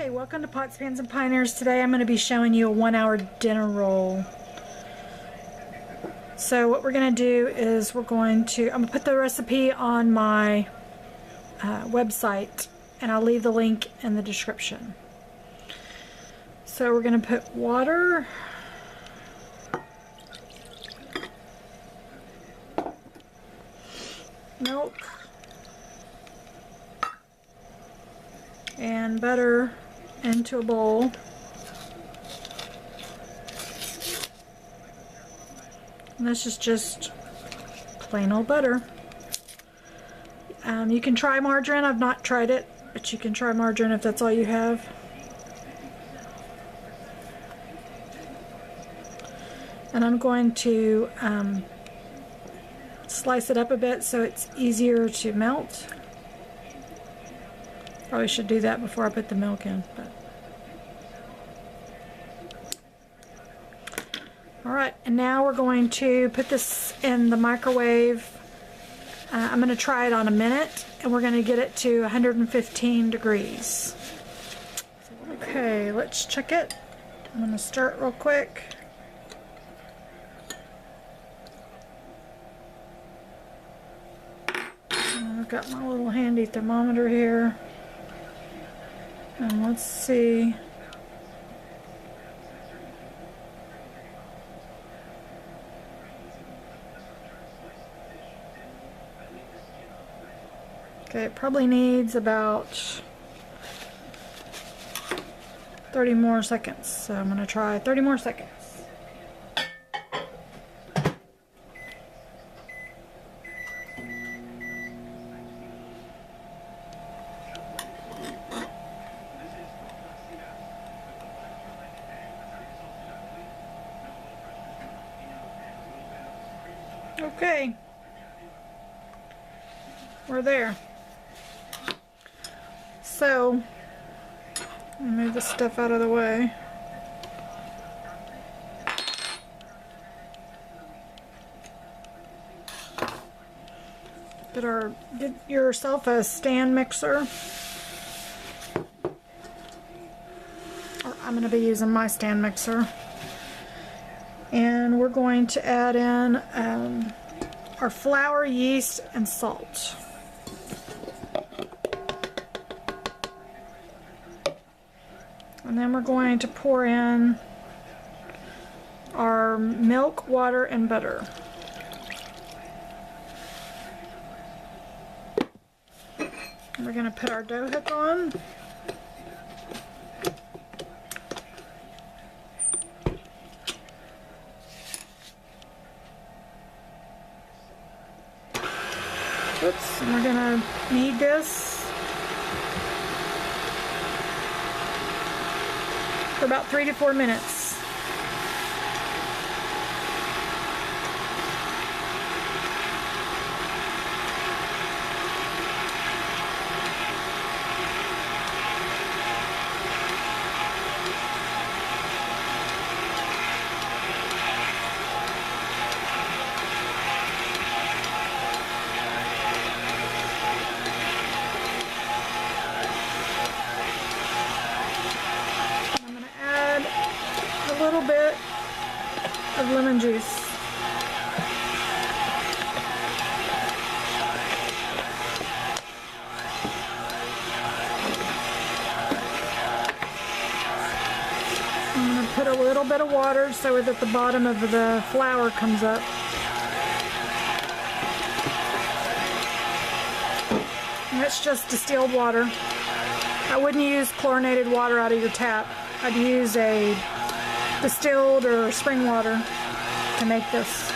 Hi, welcome to Pots, Pans, and Pioneers. Today I'm going to be showing you a 1-hour dinner roll. So what we're going to do is I'm going to put the recipe on my website, and I'll leave the link in the description. So we're going to put water, milk, and butter into a bowl. And this is just plain old butter. You can try margarine. I've not tried it, but you can try margarine if that's all you have. And I'm going to slice it up a bit so it's easier to melt. Probably should do that before I put the milk in. But. Alright, and now we're going to put this in the microwave. I'm going to try it on a minute, and we're going to get it to 115 degrees. Okay, let's check it. I'm going to stir it real quick. And I've got my little handy thermometer here. And let's see. Okay, it probably needs about 30 more seconds. So I'm going to try 30 more seconds. Okay, we're there. So, let me move this stuff out of the way. Get yourself a stand mixer. Or I'm going to be using my stand mixer. And we're going to add in our flour, yeast, and salt. And then we're going to pour in our milk, water, and butter. And we're going to put our dough hook on. Oops, and we're going to knead this for about 3 to 4 minutes. A little bit of lemon juice. I'm going to put a little bit of water so that the bottom of the flour comes up. And that's just distilled water. I wouldn't use chlorinated water out of your tap. I'd use a distilled or spring water to make this.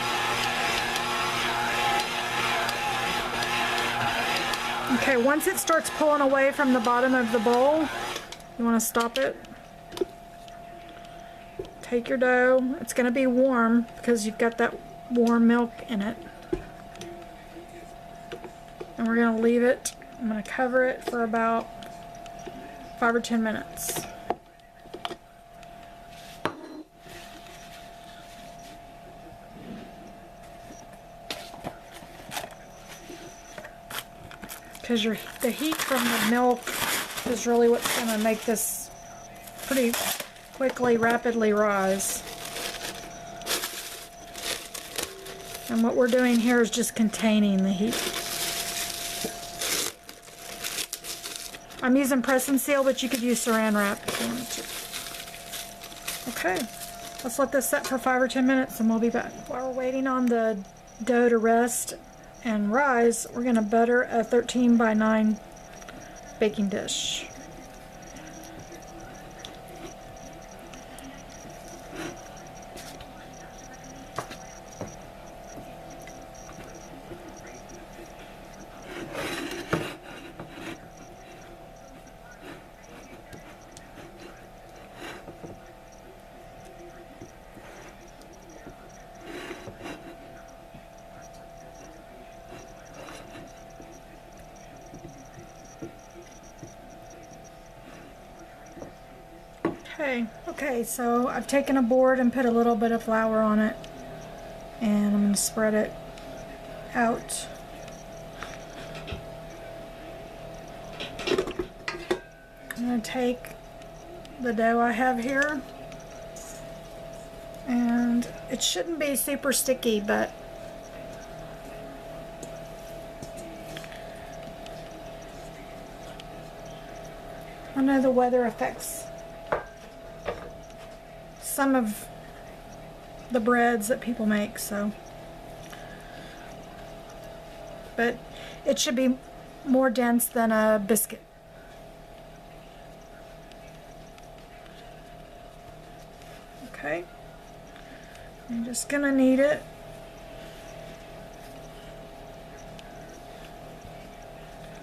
Okay, once it starts pulling away from the bottom of the bowl, you want to stop it. Take your dough. It's going to be warm because you've got that warm milk in it. And we're going to leave it. I'm going to cover it for about 5 or 10 minutes. because the heat from the milk is really what's going to make this pretty quickly, rapidly rise. And what we're doing here is just containing the heat. I'm using press and seal, but you could use saran wrap if you wanted to. Okay, let's let this set for 5 or 10 minutes and we'll be back. While we're waiting on the dough to rest and rise, we're going to butter a 13 by 9 baking dish. Okay, so I've taken a board and put a little bit of flour on it, and I'm going to spread it out. I'm going to take the dough I have here, and it shouldn't be super sticky, but I know the weather affects some of the breads that people make, so, but it should be more dense than a biscuit. Okay, I'm just gonna knead it.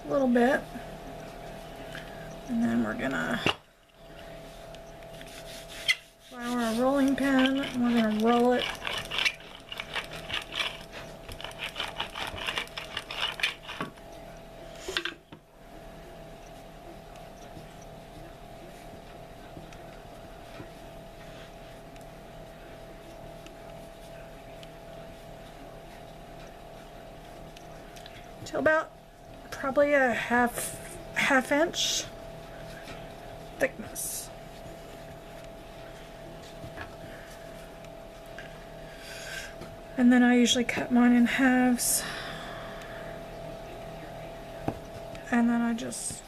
A little bit, and then we're gonna flour a rolling pin, and we're going to roll it. To about probably a half inch thickness. And then I usually cut mine in halves, and then I just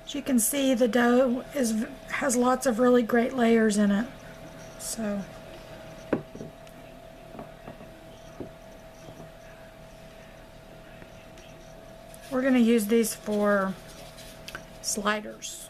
as you can see, the dough has lots of really great layers in it. So we're going to use these for sliders.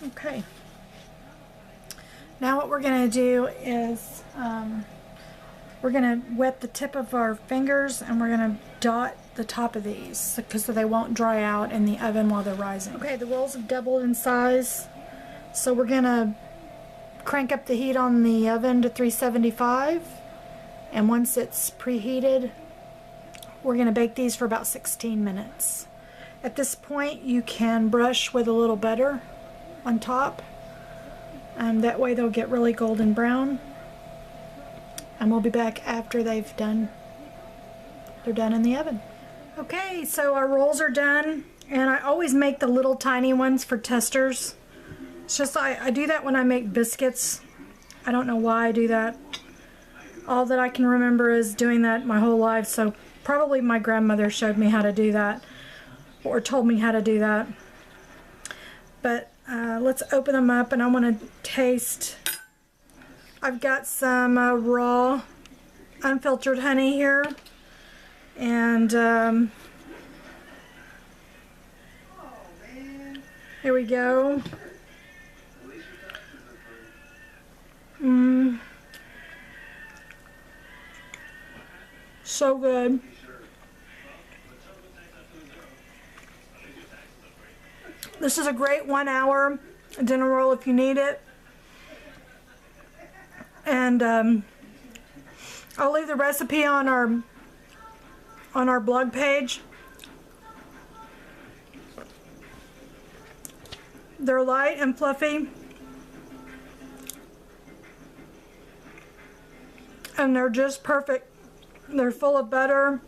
Okay, now what we're going to do is we're going to wet the tip of our fingers, and we're going to dot the top of these so they won't dry out in the oven while they're rising. Okay, the rolls have doubled in size, so we're going to crank up the heat on the oven to 375, and once it's preheated, we're going to bake these for about 16 minutes. At this point, you can brush with a little butter on top, and that way they'll get really golden brown, and we'll be back after they're done in the oven. Okay, so our rolls are done, and I always make the little tiny ones for testers It's just I do that when I make biscuits. I don't know why I do that. All that I can remember is doing that my whole life, so probably my grandmother showed me how to do that or told me how to do that. But let's open them up, and I want to taste. I've got some raw unfiltered honey here, and here we go. So good. This is a great 1 hour dinner roll if you need it. And I'll leave the recipe on our blog page. They're light and fluffy, and they're just perfect. They're full of butter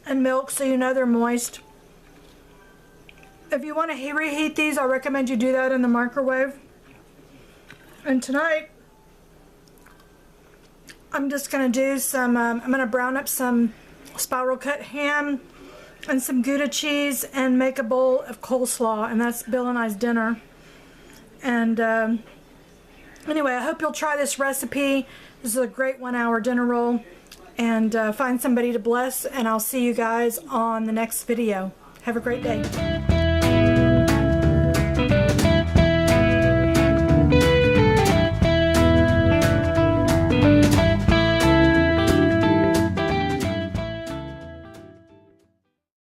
and milk, so you know they're moist. If you want to reheat these, I recommend you do that in the microwave. And tonight, I'm just going to do some, I'm going to brown up some spiral cut ham and some Gouda cheese and make a bowl of coleslaw, and that's Bill and I's dinner. And anyway, I hope you'll try this recipe. This is a great 1 hour dinner roll, and find somebody to bless, and I'll see you guys on the next video. Have a great day.